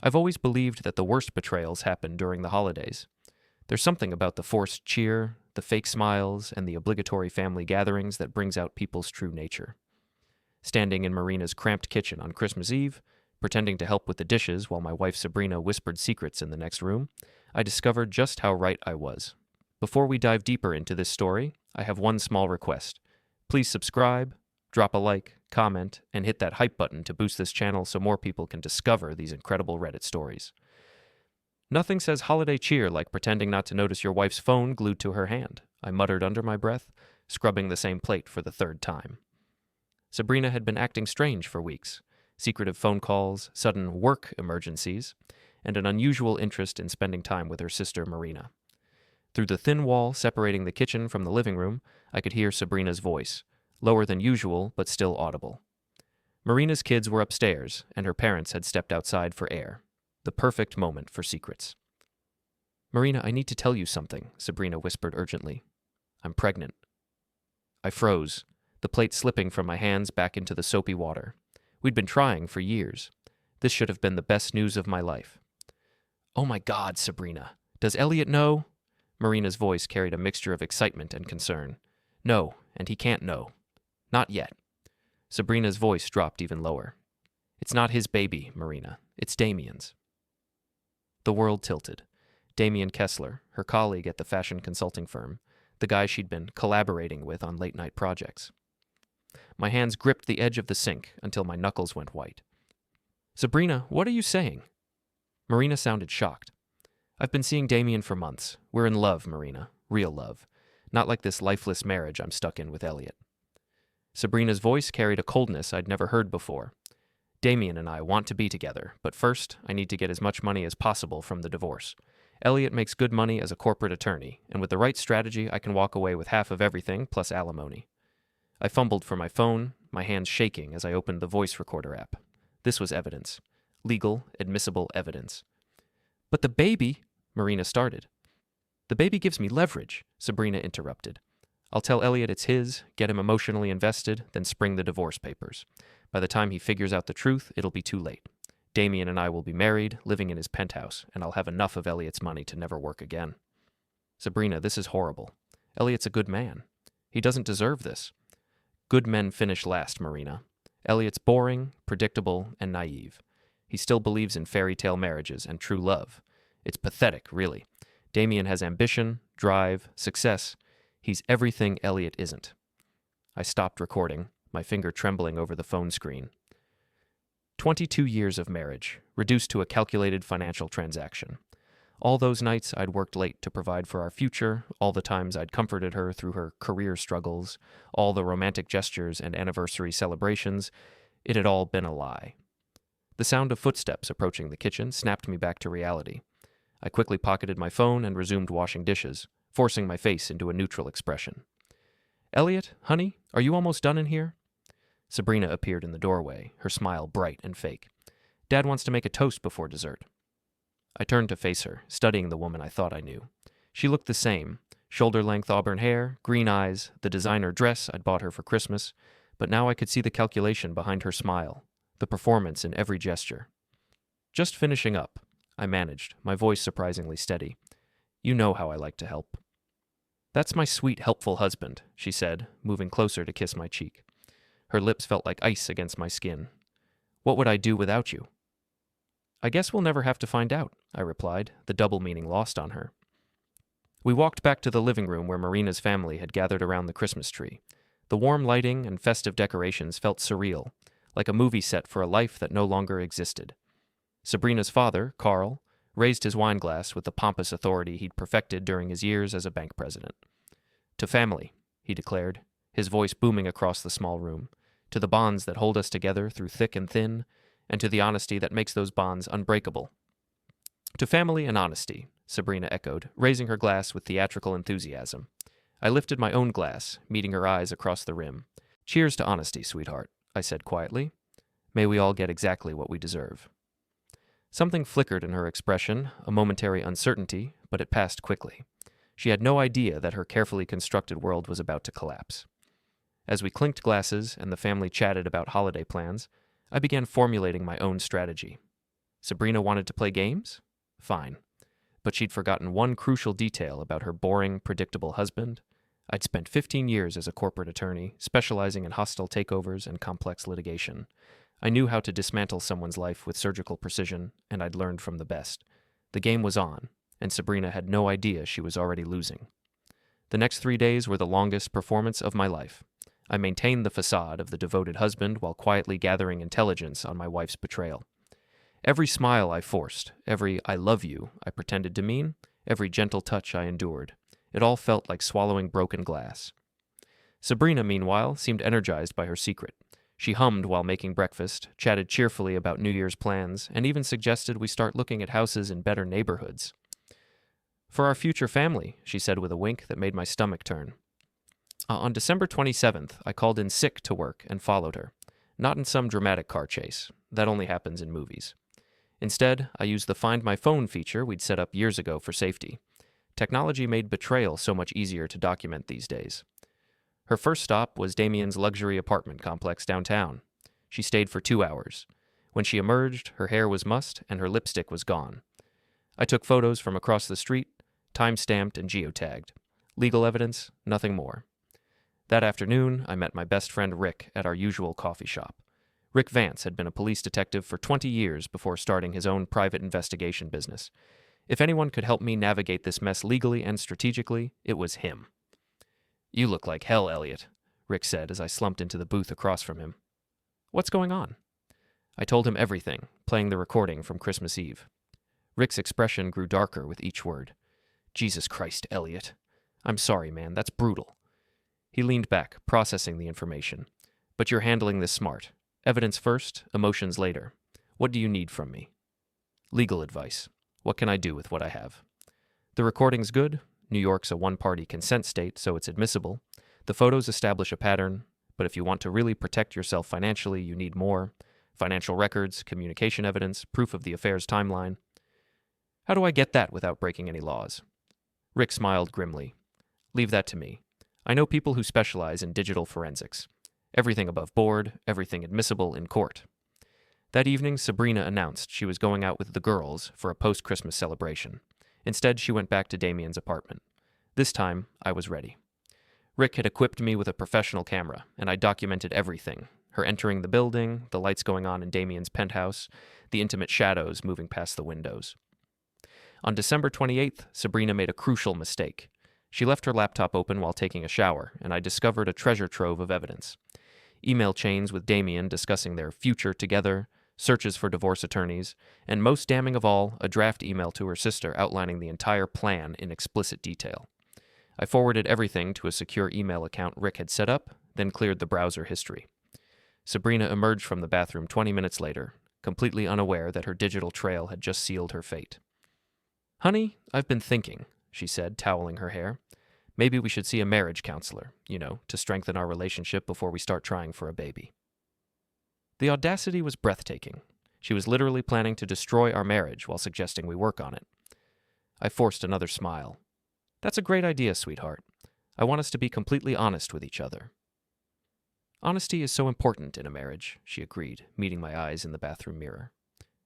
I've always believed that the worst betrayals happen during the holidays. There's something about the forced cheer, the fake smiles, and the obligatory family gatherings that brings out people's true nature. Standing in Marina's cramped kitchen on Christmas Eve, pretending to help with the dishes while my wife Sabrina whispered secrets in the next room, I discovered just how right I was. Before we dive deeper into this story, I have one small request. Please subscribe, drop a like, comment, and hit that hype button to boost this channel so more people can discover these incredible Reddit stories. Nothing says holiday cheer like pretending not to notice your wife's phone glued to her hand, I muttered under my breath, scrubbing the same plate for the third time. Sabrina had been acting strange for weeks. Secretive phone calls, sudden work emergencies, and an unusual interest in spending time with her sister Marina. Through the thin wall separating the kitchen from the living room, I could hear Sabrina's voice, lower than usual but still audible. Marina's kids were upstairs, and her parents had stepped outside for air. The perfect moment for secrets. "Marina, I need to tell you something," Sabrina whispered urgently. "I'm pregnant." I froze, the plate slipping from my hands back into the soapy water. We'd been trying for years. This should have been the best news of my life. "Oh my God, Sabrina. Does Elliot know?" Marina's voice carried a mixture of excitement and concern. "No, and he can't know. Not yet." Sabrina's voice dropped even lower. "It's not his baby, Marina. It's Damian's." The world tilted. Damian Kessler, her colleague at the fashion consulting firm, the guy she'd been collaborating with on late-night projects. My hands gripped the edge of the sink until my knuckles went white. "Sabrina, what are you saying?" Marina sounded shocked. "I've been seeing Damian for months. We're in love, Marina. Real love. Not like this lifeless marriage I'm stuck in with Elliot." Sabrina's voice carried a coldness I'd never heard before. "Damian and I want to be together, but first I need to get as much money as possible from the divorce. Elliot makes good money as a corporate attorney, and with the right strategy I can walk away with half of everything plus alimony." I fumbled for my phone, my hands shaking as I opened the voice recorder app. This was evidence. Legal, admissible evidence. "But the baby," Marina started. "The baby gives me leverage," Sabrina interrupted. "I'll tell Elliot it's his, get him emotionally invested, then spring the divorce papers. By the time he figures out the truth, it'll be too late. Damian and I will be married, living in his penthouse, and I'll have enough of Elliot's money to never work again." "Sabrina, this is horrible. Elliot's a good man. He doesn't deserve this." "Good men finish last, Marina. Elliot's boring, predictable, and naive. He still believes in fairy tale marriages and true love. It's pathetic, really. Damian has ambition, drive, success. He's everything Elliot isn't." I stopped recording, my finger trembling over the phone screen. 22 years of marriage, reduced to a calculated financial transaction. All those nights I'd worked late to provide for our future, all the times I'd comforted her through her career struggles, all the romantic gestures and anniversary celebrations, it had all been a lie. The sound of footsteps approaching the kitchen snapped me back to reality. I quickly pocketed my phone and resumed washing dishes, forcing my face into a neutral expression. "Elliot, honey, are you almost done in here?" Sabrina appeared in the doorway, her smile bright and fake. "Dad wants to make a toast before dessert." I turned to face her, studying the woman I thought I knew. She looked the same, shoulder-length auburn hair, green eyes, the designer dress I'd bought her for Christmas, but now I could see the calculation behind her smile, the performance in every gesture. "Just finishing up," I managed, my voice surprisingly steady. "You know how I like to help." "That's my sweet, helpful husband," she said, moving closer to kiss my cheek. Her lips felt like ice against my skin. "What would I do without you?" "I guess we'll never have to find out," I replied, the double meaning lost on her. We walked back to the living room where Marina's family had gathered around the Christmas tree. The warm lighting and festive decorations felt surreal, like a movie set for a life that no longer existed. Sabrina's father, Carl, raised his wine glass with the pompous authority he'd perfected during his years as a bank president. "To family," he declared, his voice booming across the small room, "to the bonds that hold us together through thick and thin, and to the honesty that makes those bonds unbreakable." "To family and honesty," Sabrina echoed, raising her glass with theatrical enthusiasm. I lifted my own glass, meeting her eyes across the rim. "Cheers to honesty, sweetheart," I said quietly. "May we all get exactly what we deserve." Something flickered in her expression, a momentary uncertainty, but it passed quickly. She had no idea that her carefully constructed world was about to collapse. As we clinked glasses and the family chatted about holiday plans, I began formulating my own strategy. Sabrina wanted to play games? Fine. But she'd forgotten one crucial detail about her boring, predictable husband. I'd spent 15 years as a corporate attorney, specializing in hostile takeovers and complex litigation. I knew how to dismantle someone's life with surgical precision, and I'd learned from the best. The game was on, and Sabrina had no idea she was already losing. The next 3 days were the longest performance of my life. I maintained the facade of the devoted husband while quietly gathering intelligence on my wife's betrayal. Every smile I forced, every "I love you" I pretended to mean, every gentle touch I endured, it all felt like swallowing broken glass. Sabrina, meanwhile, seemed energized by her secret. She hummed while making breakfast, chatted cheerfully about New Year's plans, and even suggested we start looking at houses in better neighborhoods. "For our future family," she said with a wink that made my stomach turn. On December 27th, I called in sick to work and followed her. Not in some dramatic car chase. That only happens in movies. Instead, I used the Find My Phone feature we'd set up years ago for safety. Technology made betrayal so much easier to document these days. Her first stop was Damian's luxury apartment complex downtown. She stayed for 2 hours. When she emerged, her hair was mussed and her lipstick was gone. I took photos from across the street, time-stamped and geotagged. Legal evidence, nothing more. That afternoon, I met my best friend Rick at our usual coffee shop. Rick Vance had been a police detective for 20 years before starting his own private investigation business. If anyone could help me navigate this mess legally and strategically, it was him. "You look like hell, Elliot," Rick said as I slumped into the booth across from him. "What's going on?" I told him everything, playing the recording from Christmas Eve. Rick's expression grew darker with each word. "Jesus Christ, Elliot. I'm sorry, man, that's brutal." He leaned back, processing the information. "But you're handling this smart. Evidence first, emotions later. What do you need from me?" "Legal advice. What can I do with what I have?" "The recording's good. New York's a one-party consent state, so it's admissible. The photos establish a pattern, but if you want to really protect yourself financially, you need more. Financial records, communication evidence, proof of the affair's timeline." "How do I get that without breaking any laws?" Rick smiled grimly. "Leave that to me. I know people who specialize in digital forensics. Everything above board, everything admissible in court." That evening, Sabrina announced she was going out with the girls for a post-Christmas celebration. Instead, she went back to Damian's apartment. This time, I was ready. Rick had equipped me with a professional camera, and I documented everything. Her entering the building, the lights going on in Damian's penthouse, the intimate shadows moving past the windows. On December 28th, Sabrina made a crucial mistake. She left her laptop open while taking a shower, and I discovered a treasure trove of evidence. Email chains with Damian discussing their future together, searches for divorce attorneys, and most damning of all, a draft email to her sister outlining the entire plan in explicit detail. I forwarded everything to a secure email account Rick had set up, then cleared the browser history. Sabrina emerged from the bathroom 20 minutes later, completely unaware that her digital trail had just sealed her fate. "Honey, I've been thinking," she said, toweling her hair. "Maybe we should see a marriage counselor, to strengthen our relationship before we start trying for a baby." The audacity was breathtaking. She was literally planning to destroy our marriage while suggesting we work on it. I forced another smile. "That's a great idea, sweetheart. I want us to be completely honest with each other." "Honesty is so important in a marriage," she agreed, meeting my eyes in the bathroom mirror.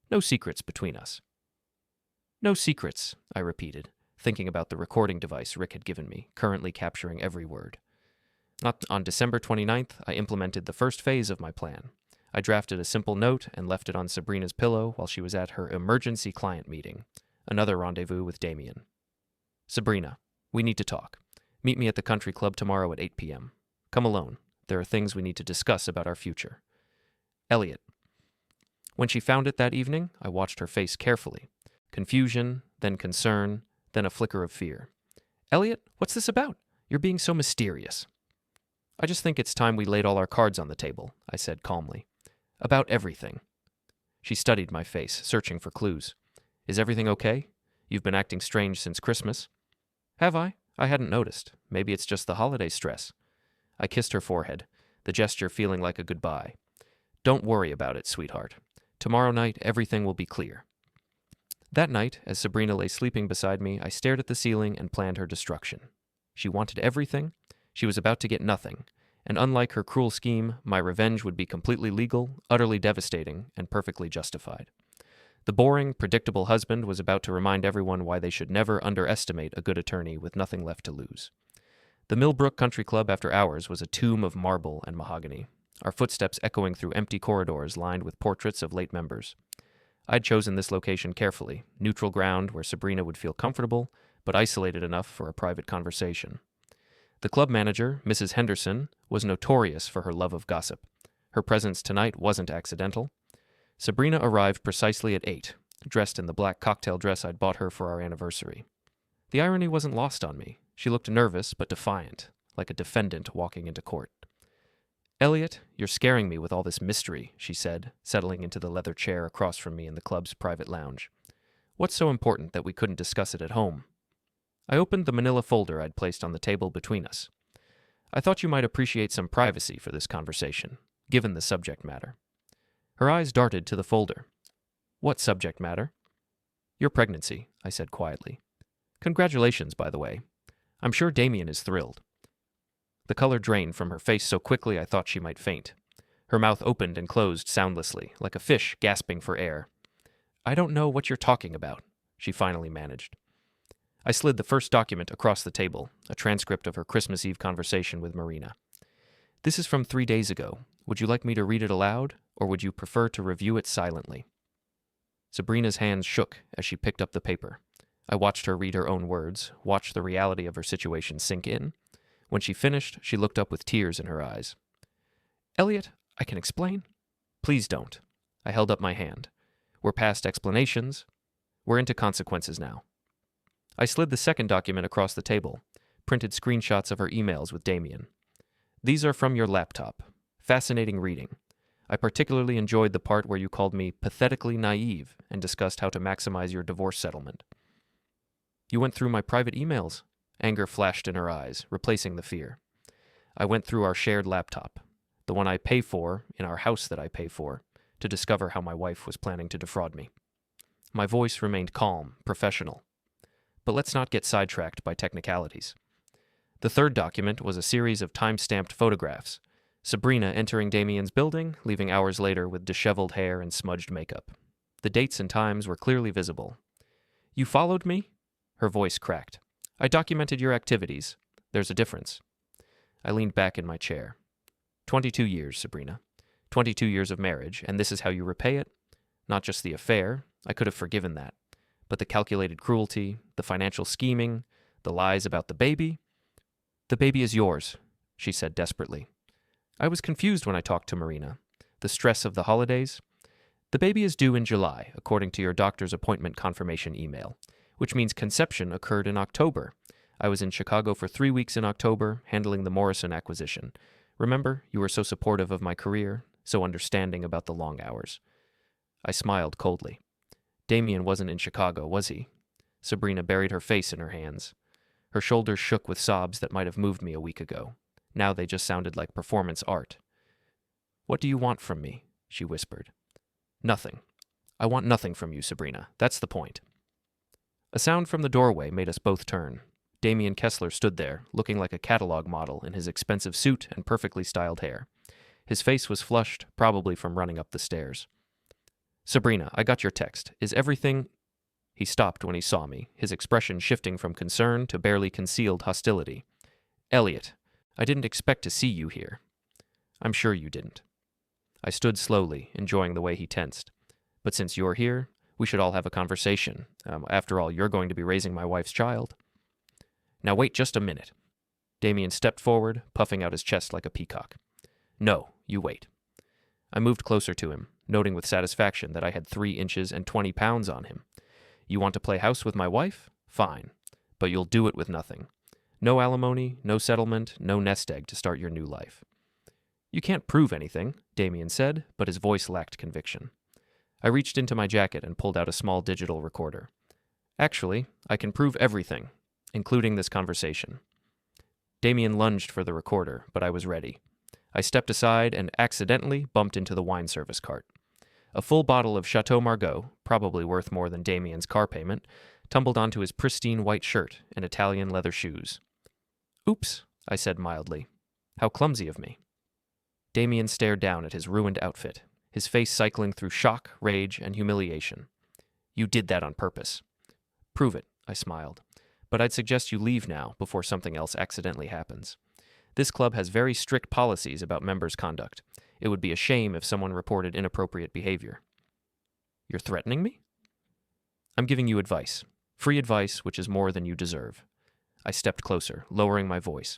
"No secrets between us." "No secrets," I repeated, thinking about the recording device Rick had given me, currently capturing every word. On December 29th, I implemented the first phase of my plan. I drafted a simple note and left it on Sabrina's pillow while she was at her emergency client meeting, another rendezvous with Damian. "Sabrina, we need to talk. Meet me at the country club tomorrow at 8 p.m. Come alone. There are things we need to discuss about our future. Elliot." When she found it that evening, I watched her face carefully. Confusion, then concern, then a flicker of fear. "Elliot, what's this about? You're being so mysterious." "I just think it's time we laid all our cards on the table," I said calmly. "About everything." She studied my face, searching for clues. "Is everything okay? You've been acting strange since Christmas." "Have I? I hadn't noticed. Maybe it's just the holiday stress." I kissed her forehead, the gesture feeling like a goodbye. "Don't worry about it, sweetheart. Tomorrow night, everything will be clear." That night, as Sabrina lay sleeping beside me, I stared at the ceiling and planned her destruction. She wanted everything. She was about to get nothing. And unlike her cruel scheme, my revenge would be completely legal, utterly devastating, and perfectly justified. The boring, predictable husband was about to remind everyone why they should never underestimate a good attorney with nothing left to lose. The Millbrook Country Club after hours was a tomb of marble and mahogany, our footsteps echoing through empty corridors lined with portraits of late members. I'd chosen this location carefully, neutral ground where Sabrina would feel comfortable, but isolated enough for a private conversation. The club manager, Mrs. Henderson, was notorious for her love of gossip. Her presence tonight wasn't accidental. Sabrina arrived precisely at 8, dressed in the black cocktail dress I'd bought her for our anniversary. The irony wasn't lost on me. She looked nervous but defiant, like a defendant walking into court. "Elliot, you're scaring me with all this mystery," she said, settling into the leather chair across from me in the club's private lounge. "What's so important that we couldn't discuss it at home?" I opened the manila folder I'd placed on the table between us. "I thought you might appreciate some privacy for this conversation, given the subject matter." Her eyes darted to the folder. "What subject matter?" "Your pregnancy," I said quietly. "Congratulations, by the way. I'm sure Damian is thrilled." The color drained from her face so quickly I thought she might faint. Her mouth opened and closed soundlessly, like a fish gasping for air. "I don't know what you're talking about," she finally managed. I slid the first document across the table, a transcript of her Christmas Eve conversation with Marina. "This is from 3 days ago. Would you like me to read it aloud, or would you prefer to review it silently?" Sabrina's hands shook as she picked up the paper. I watched her read her own words, watched the reality of her situation sink in. When she finished, she looked up with tears in her eyes. "Elliot, I can explain." "Please don't." I held up my hand. "We're past explanations. We're into consequences now." I slid the second document across the table, printed screenshots of her emails with Damian. "These are from your laptop. Fascinating reading. I particularly enjoyed the part where you called me pathetically naive and discussed how to maximize your divorce settlement." "You went through my private emails?" Anger flashed in her eyes, replacing the fear. "I went through our shared laptop, the one I pay for in our house that I pay for, to discover how my wife was planning to defraud me." My voice remained calm, professional. But let's not get sidetracked by technicalities. The third document was a series of time-stamped photographs. Sabrina entering Damian's building, leaving hours later with disheveled hair and smudged makeup. The dates and times were clearly visible. "You followed me?" Her voice cracked. "I documented your activities. There's a difference." I leaned back in my chair. 22 years, Sabrina. 22 years of marriage, and this is how you repay it? Not just the affair. I could have forgiven that. But the calculated cruelty, the financial scheming, the lies about the baby? "The baby is yours," she said desperately. I was confused when I talked to Marina. The stress of the holidays? "The baby is due in July, according to your doctor's appointment confirmation email, which means conception occurred in October. I was in Chicago for 3 weeks in October, handling the Morrison acquisition. Remember, you were so supportive of my career, so understanding about the long hours." I smiled coldly. "Damian wasn't in Chicago, was he?" Sabrina buried her face in her hands. Her shoulders shook with sobs that might have moved me a week ago. Now they just sounded like performance art. "What do you want from me?" she whispered. "Nothing. I want nothing from you, Sabrina. That's the point." A sound from the doorway made us both turn. Damian Kessler stood there, looking like a catalog model in his expensive suit and perfectly styled hair. His face was flushed, probably from running up the stairs. "Sabrina, I got your text. Is everything—" He stopped when he saw me, his expression shifting from concern to barely concealed hostility. "Elliot, I didn't expect to see you here." "I'm sure you didn't." I stood slowly, enjoying the way he tensed. "But since you're here, we should all have a conversation. After all, you're going to be raising my wife's child." "Now wait just a minute." Damian stepped forward, puffing out his chest like a peacock. "No, you wait." I moved closer to him, noting with satisfaction that I had 3 inches and 20 pounds on him. "You want to play house with my wife? Fine. But you'll do it with nothing. No alimony, no settlement, no nest egg to start your new life." "You can't prove anything," Damian said, but his voice lacked conviction. I reached into my jacket and pulled out a small digital recorder. "Actually, I can prove everything, including this conversation." Damian lunged for the recorder, but I was ready. I stepped aside and accidentally bumped into the wine service cart. A full bottle of Chateau Margaux, probably worth more than Damian's car payment, tumbled onto his pristine white shirt and Italian leather shoes. "Oops," I said mildly. "How clumsy of me." Damian stared down at his ruined outfit, his face cycling through shock, rage, and humiliation. You did that on purpose. Prove it, I smiled. But I'd suggest you leave now before something else accidentally happens. This club has very strict policies about members' conduct. It would be a shame if someone reported inappropriate behavior. You're threatening me? I'm giving you advice. Free advice, which is more than you deserve. I stepped closer, lowering my voice.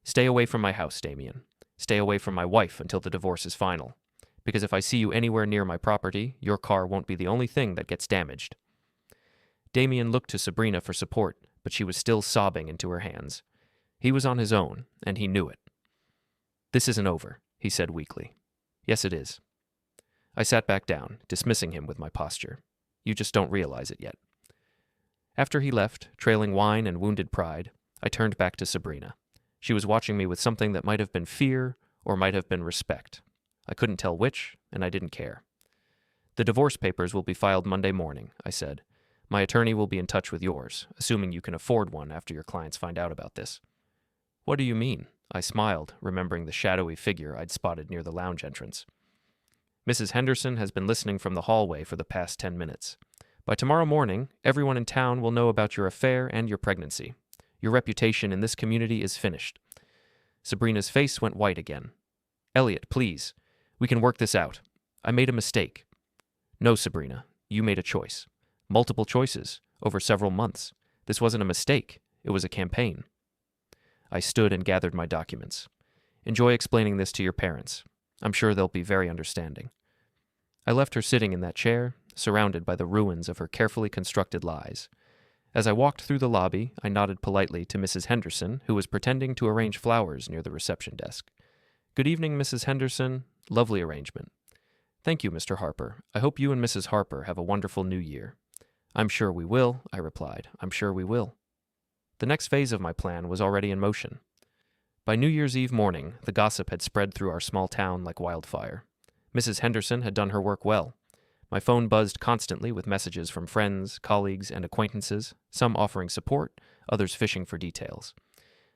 Stay away from my house, Damian. Stay away from my wife until the divorce is final. Because if I see you anywhere near my property, your car won't be the only thing that gets damaged. Damian looked to Sabrina for support, but she was still sobbing into her hands. He was on his own, and he knew it. This isn't over, he said weakly. Yes, it is. I sat back down, dismissing him with my posture. You just don't realize it yet. After he left, trailing wine and wounded pride, I turned back to Sabrina. She was watching me with something that might have been fear or might have been respect. I couldn't tell which, and I didn't care. The divorce papers will be filed Monday morning, I said. My attorney will be in touch with yours, assuming you can afford one after your clients find out about this. What do you mean? I smiled, remembering the shadowy figure I'd spotted near the lounge entrance. Mrs. Henderson has been listening from the hallway for the past 10 minutes. By tomorrow morning, everyone in town will know about your affair and your pregnancy. Your reputation in this community is finished. Sabrina's face went white again. Elliot, please. We can work this out. I made a mistake. No, Sabrina. You made a choice. Multiple choices, over several months. This wasn't a mistake. It was a campaign. I stood and gathered my documents. Enjoy explaining this to your parents. I'm sure they'll be very understanding. I left her sitting in that chair, surrounded by the ruins of her carefully constructed lies. As I walked through the lobby, I nodded politely to Mrs. Henderson, who was pretending to arrange flowers near the reception desk. Good evening, Mrs. Henderson. Lovely arrangement. Thank you, Mr. Harper. I hope you and Mrs. Harper have a wonderful new year. I'm sure we will, I replied. I'm sure we will. The next phase of my plan was already in motion. By New Year's Eve morning, the gossip had spread through our small town like wildfire. Mrs. Henderson had done her work well. My phone buzzed constantly with messages from friends, colleagues, and acquaintances, some offering support, others fishing for details.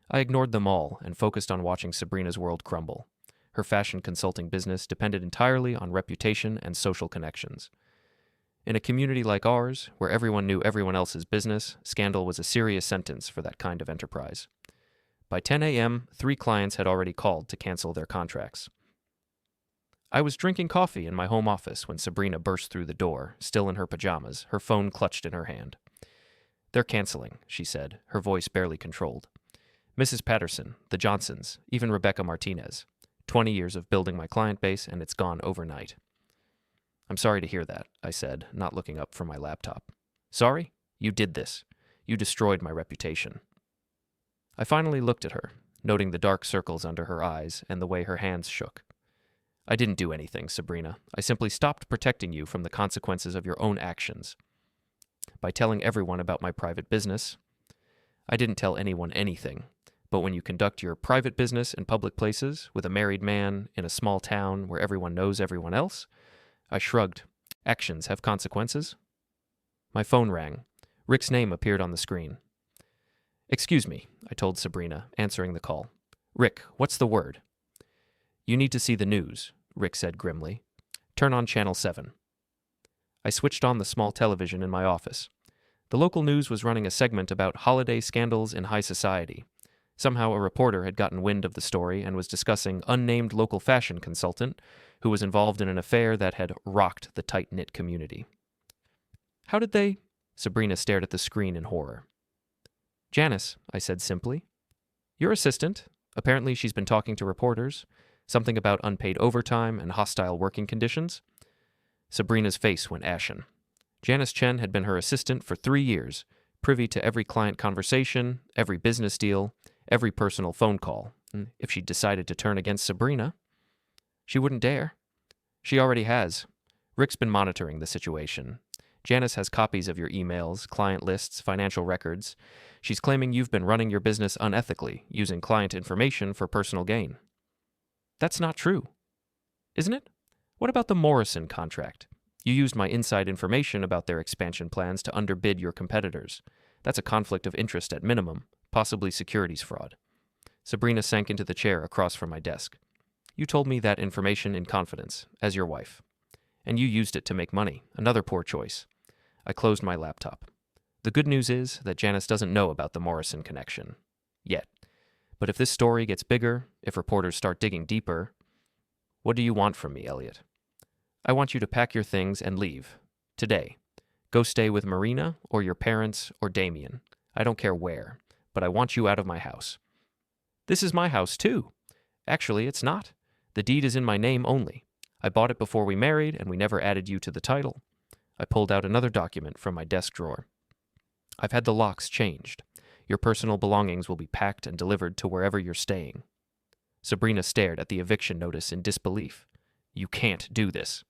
I ignored them all and focused on watching Sabrina's world crumble. Her fashion consulting business depended entirely on reputation and social connections. In a community like ours, where everyone knew everyone else's business, scandal was a serious sentence for that kind of enterprise. By 10 a.m., 3 clients had already called to cancel their contracts. I was drinking coffee in my home office when Sabrina burst through the door, still in her pajamas, her phone clutched in her hand. They're canceling, she said, her voice barely controlled. Mrs. Patterson, the Johnsons, even Rebecca Martinez. 20 years of building my client base, and it's gone overnight. I'm sorry to hear that, I said, not looking up from my laptop. Sorry? You did this. You destroyed my reputation. I finally looked at her, noting the dark circles under her eyes and the way her hands shook. I didn't do anything, Sabrina. I simply stopped protecting you from the consequences of your own actions. By telling everyone about my private business, I didn't tell anyone anything. But when you conduct your private business in public places, with a married man, in a small town where everyone knows everyone else, I shrugged. Actions have consequences. My phone rang. Rick's name appeared on the screen. Excuse me, I told Sabrina, answering the call. Rick, what's the word? You need to see the news, Rick said grimly. Turn on Channel 7. I switched on the small television in my office. The local news was running a segment about holiday scandals in high society. Somehow a reporter had gotten wind of the story and was discussing unnamed local fashion consultant who was involved in an affair that had rocked the tight-knit community. How did they? Sabrina stared at the screen in horror. Janice, I said simply. Your assistant. Apparently she's been talking to reporters. Something about unpaid overtime and hostile working conditions. Sabrina's face went ashen. Janice Chen had been her assistant for 3 years, privy to every client conversation, every business deal, every personal phone call. If she decided to turn against Sabrina, she wouldn't dare. She already has. Rick's been monitoring the situation. Janice has copies of your emails, client lists, financial records. She's claiming you've been running your business unethically, using client information for personal gain. That's not true. Isn't it? What about the Morrison contract? You used my inside information about their expansion plans to underbid your competitors. That's a conflict of interest at minimum, possibly securities fraud. Sabrina sank into the chair across from my desk. You told me that information in confidence, as your wife. And you used it to make money, another poor choice. I closed my laptop. The good news is that Janice doesn't know about the Morrison connection. Yet. But if this story gets bigger, if reporters start digging deeper, what do you want from me, Elliot? I want you to pack your things and leave. Today. Go stay with Marina or your parents or Damian. I don't care where, but I want you out of my house. This is my house, too. Actually, it's not. The deed is in my name only. I bought it before we married, and we never added you to the title. I pulled out another document from my desk drawer. I've had the locks changed. Your personal belongings will be packed and delivered to wherever you're staying. Sabrina stared at the eviction notice in disbelief. You can't do this.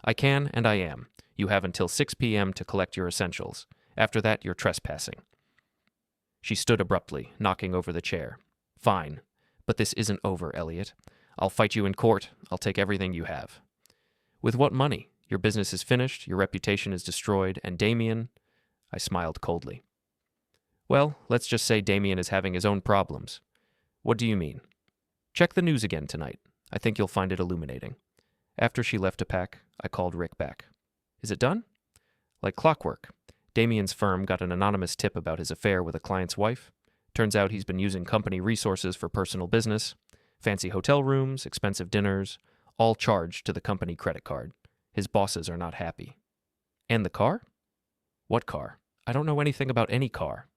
I can, and I am. You have until 6 p.m. to collect your essentials. After that, you're trespassing. She stood abruptly, knocking over the chair. Fine. But this isn't over, Elliot. I'll fight you in court. I'll take everything you have. With what money? Your business is finished, your reputation is destroyed, and Damian... I smiled coldly. Well, let's just say Damian is having his own problems. What do you mean? Check the news again tonight. I think you'll find it illuminating. After she left to pack, I called Rick back. Is it done? Like clockwork. Damian's firm got an anonymous tip about his affair with a client's wife. Turns out he's been using company resources for personal business. Fancy hotel rooms, expensive dinners, all charged to the company credit card. His bosses are not happy. And the car? What car? I don't know anything about any car.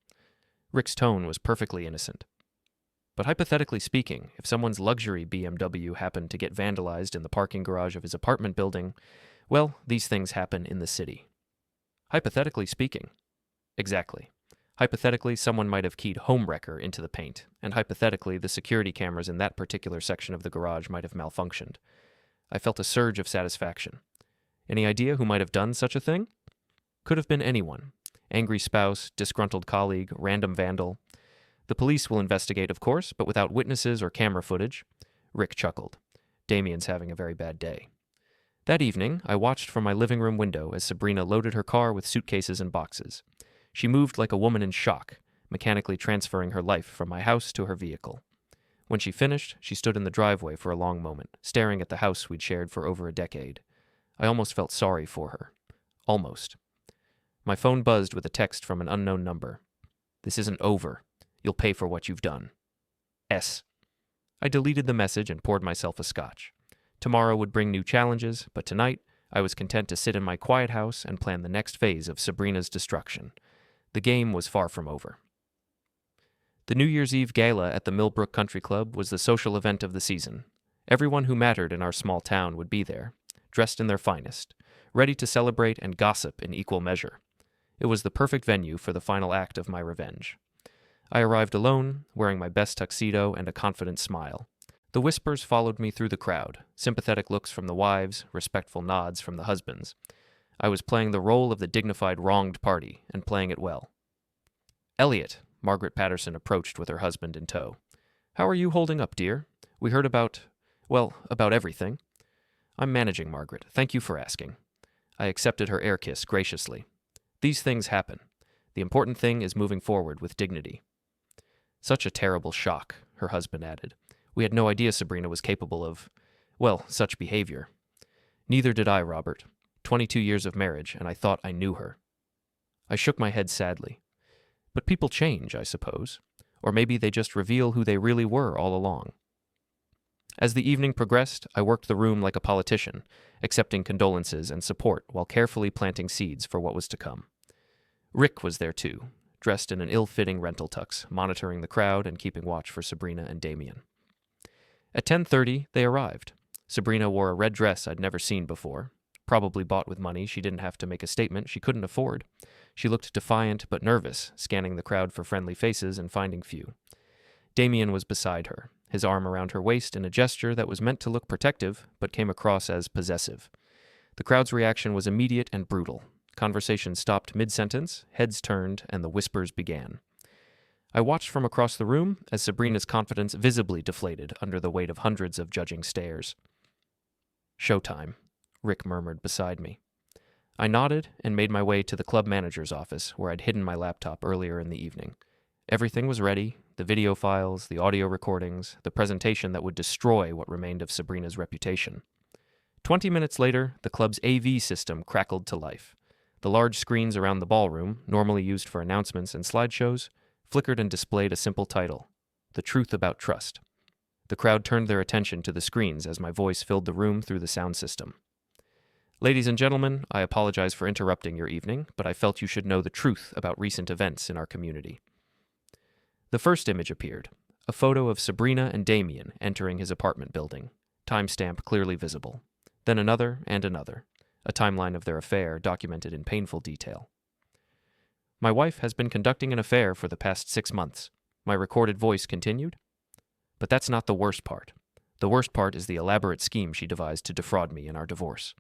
Rick's tone was perfectly innocent. But hypothetically speaking, if someone's luxury BMW happened to get vandalized in the parking garage of his apartment building, well, these things happen in the city. Hypothetically speaking. Exactly. Hypothetically, someone might have keyed homewrecker into the paint, and hypothetically, the security cameras in that particular section of the garage might have malfunctioned. I felt a surge of satisfaction. Any idea who might have done such a thing? Could have been anyone. Angry spouse, disgruntled colleague, random vandal. The police will investigate, of course, but without witnesses or camera footage. Rick chuckled. Damian's having a very bad day. That evening, I watched from my living room window as Sabrina loaded her car with suitcases and boxes. She moved like a woman in shock, mechanically transferring her life from my house to her vehicle. When she finished, she stood in the driveway for a long moment, staring at the house we'd shared for over a decade. I almost felt sorry for her. Almost. My phone buzzed with a text from an unknown number. This isn't over. You'll pay for what you've done. S. I deleted the message and poured myself a scotch. Tomorrow would bring new challenges, but tonight I was content to sit in my quiet house and plan the next phase of Sabrina's destruction. The game was far from over. The New Year's Eve gala at the Millbrook Country Club was the social event of the season. Everyone who mattered in our small town would be there, dressed in their finest, ready to celebrate and gossip in equal measure. It was the perfect venue for the final act of my revenge. I arrived alone, wearing my best tuxedo and a confident smile. The whispers followed me through the crowd, sympathetic looks from the wives, respectful nods from the husbands. I was playing the role of the dignified wronged party, and playing it well. Elliot, Margaret Patterson approached with her husband in tow. How are you holding up, dear? We heard about everything. I'm managing, Margaret. Thank you for asking. I accepted her air kiss graciously. These things happen. The important thing is moving forward with dignity. Such a terrible shock, her husband added. We had no idea Sabrina was capable of, such behavior. Neither did I, Robert. 22 years of marriage, and I thought I knew her. I shook my head sadly. But people change, I suppose. Or maybe they just reveal who they really were all along. As the evening progressed, I worked the room like a politician, accepting condolences and support while carefully planting seeds for what was to come. Rick was there too, dressed in an ill-fitting rental tux, monitoring the crowd and keeping watch for Sabrina and Damian. At 10:30, they arrived. Sabrina wore a red dress I'd never seen before, probably bought with money she didn't have to make a statement she couldn't afford. She looked defiant but nervous, scanning the crowd for friendly faces and finding few. Damian was beside her, his arm around her waist in a gesture that was meant to look protective, but came across as possessive. The crowd's reaction was immediate and brutal. Conversation stopped mid-sentence, heads turned, and the whispers began. I watched from across the room as Sabrina's confidence visibly deflated under the weight of hundreds of judging stares. Showtime, Rick murmured beside me. I nodded and made my way to the club manager's office, where I'd hidden my laptop earlier in the evening. Everything was ready, the video files, the audio recordings, the presentation that would destroy what remained of Sabrina's reputation. 20 minutes later, the club's AV system crackled to life. The large screens around the ballroom, normally used for announcements and slideshows, flickered and displayed a simple title, The Truth About Trust. The crowd turned their attention to the screens as my voice filled the room through the sound system. Ladies and gentlemen, I apologize for interrupting your evening, but I felt you should know the truth about recent events in our community. The first image appeared, a photo of Sabrina and Damian entering his apartment building, timestamp clearly visible. Then another and another, a timeline of their affair documented in painful detail. My wife has been conducting an affair for the past 6 months. My recorded voice continued. But that's not the worst part. The worst part is the elaborate scheme she devised to defraud me in our divorce.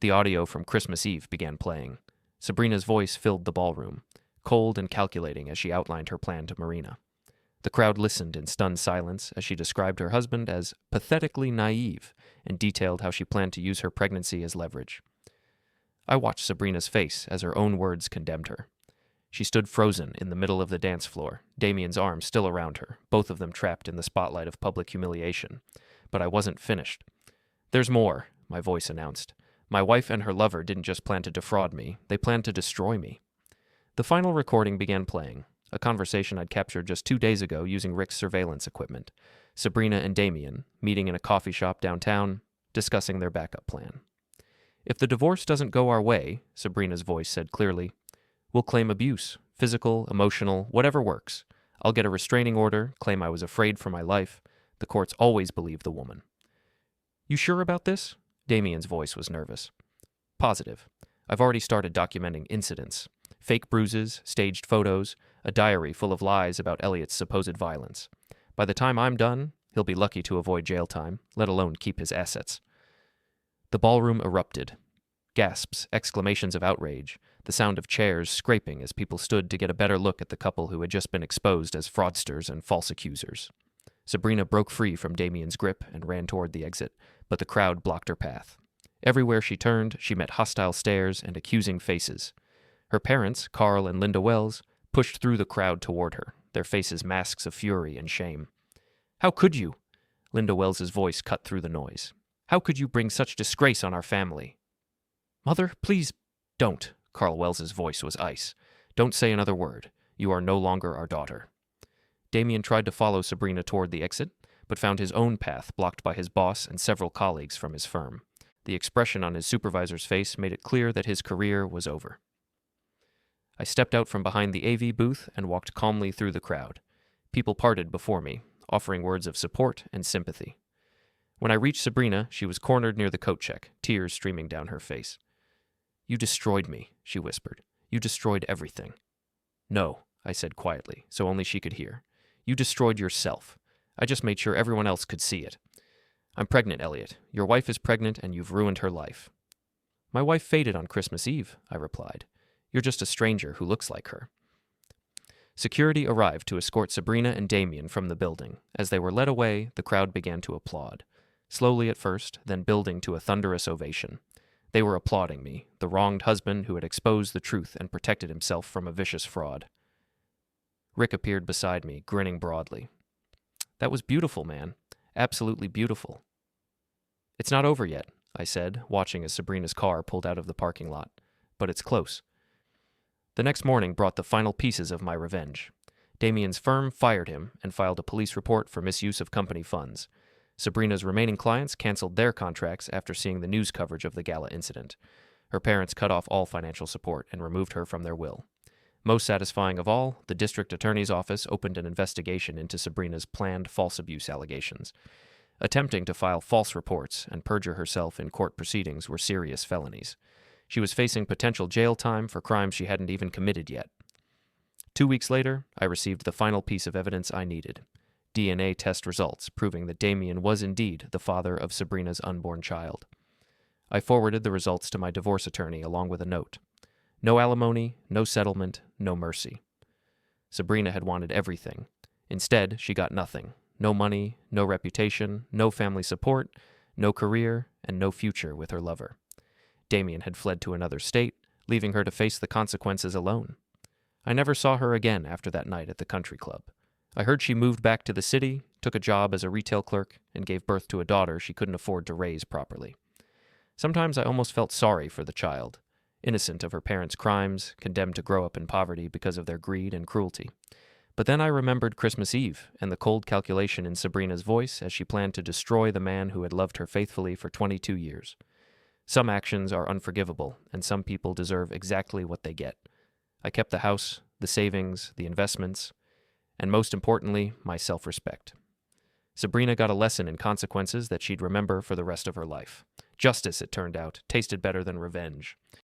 The audio from Christmas Eve began playing. Sabrina's voice filled the ballroom, cold and calculating as she outlined her plan to Marina. The crowd listened in stunned silence as she described her husband as pathetically naive and detailed how she planned to use her pregnancy as leverage. I watched Sabrina's face as her own words condemned her. She stood frozen in the middle of the dance floor, Damian's arms still around her, both of them trapped in the spotlight of public humiliation. But I wasn't finished. "There's more," my voice announced. "My wife and her lover didn't just plan to defraud me, they planned to destroy me." The final recording began playing, a conversation I'd captured just 2 days ago using Rick's surveillance equipment. Sabrina and Damian, meeting in a coffee shop downtown, discussing their backup plan. "If the divorce doesn't go our way," Sabrina's voice said clearly, "we'll claim abuse, physical, emotional, whatever works. I'll get a restraining order, claim I was afraid for my life. The courts always believe the woman." "You sure about this?" Damian's voice was nervous. "Positive. I've already started documenting incidents. Fake bruises, staged photos, a diary full of lies about Elliot's supposed violence. By the time I'm done, he'll be lucky to avoid jail time, let alone keep his assets." The ballroom erupted. Gasps, exclamations of outrage, the sound of chairs scraping as people stood to get a better look at the couple who had just been exposed as fraudsters and false accusers. Sabrina broke free from Damian's grip and ran toward the exit, but the crowd blocked her path. Everywhere she turned, she met hostile stares and accusing faces. Her parents, Carl and Linda Wells, pushed through the crowd toward her, their faces masks of fury and shame. "How could you?" Linda Wells's voice cut through the noise. "How could you bring such disgrace on our family?" "Mother, please don't." Carl Wells's voice was ice. "Don't say another word. You are no longer our daughter." Damian tried to follow Sabrina toward the exit, but found his own path blocked by his boss and several colleagues from his firm. The expression on his supervisor's face made it clear that his career was over. I stepped out from behind the AV booth and walked calmly through the crowd. People parted before me, offering words of support and sympathy. When I reached Sabrina, she was cornered near the coat check, tears streaming down her face. "You destroyed me," she whispered. "You destroyed everything." "No," I said quietly, so only she could hear. "You destroyed yourself. I just made sure everyone else could see it. I'm pregnant, Elliot. Your wife is pregnant, and you've ruined her life." "My wife faded on Christmas Eve," I replied. "You're just a stranger who looks like her." Security arrived to escort Sabrina and Damian from the building. As they were led away, the crowd began to applaud. Slowly at first, then building to a thunderous ovation. They were applauding me, the wronged husband who had exposed the truth and protected himself from a vicious fraud. Rick appeared beside me, grinning broadly. "That was beautiful, man. Absolutely beautiful." "It's not over yet," I said, watching as Sabrina's car pulled out of the parking lot. "But it's close." The next morning brought the final pieces of my revenge. Damian's firm fired him and filed a police report for misuse of company funds. Sabrina's remaining clients canceled their contracts after seeing the news coverage of the gala incident. Her parents cut off all financial support and removed her from their will. Most satisfying of all, the district attorney's office opened an investigation into Sabrina's planned false abuse allegations. Attempting to file false reports and perjure herself in court proceedings were serious felonies. She was facing potential jail time for crimes she hadn't even committed yet. 2 weeks later, I received the final piece of evidence I needed. DNA test results proving that Damian was indeed the father of Sabrina's unborn child. I forwarded the results to my divorce attorney along with a note. No alimony, no settlement, no mercy. Sabrina had wanted everything. Instead, she got nothing. No money, no reputation, no family support, no career, and no future with her lover. Damian had fled to another state, leaving her to face the consequences alone. I never saw her again after that night at the country club. I heard she moved back to the city, took a job as a retail clerk, and gave birth to a daughter she couldn't afford to raise properly. Sometimes I almost felt sorry for the child. innocent of her parents' crimes, condemned to grow up in poverty because of their greed and cruelty. But then I remembered Christmas Eve and the cold calculation in Sabrina's voice as she planned to destroy the man who had loved her faithfully for 22 years. Some actions are unforgivable, and some people deserve exactly what they get. I kept the house, the savings, the investments, and most importantly, my self-respect. Sabrina got a lesson in consequences that she'd remember for the rest of her life. Justice, it turned out, tasted better than revenge.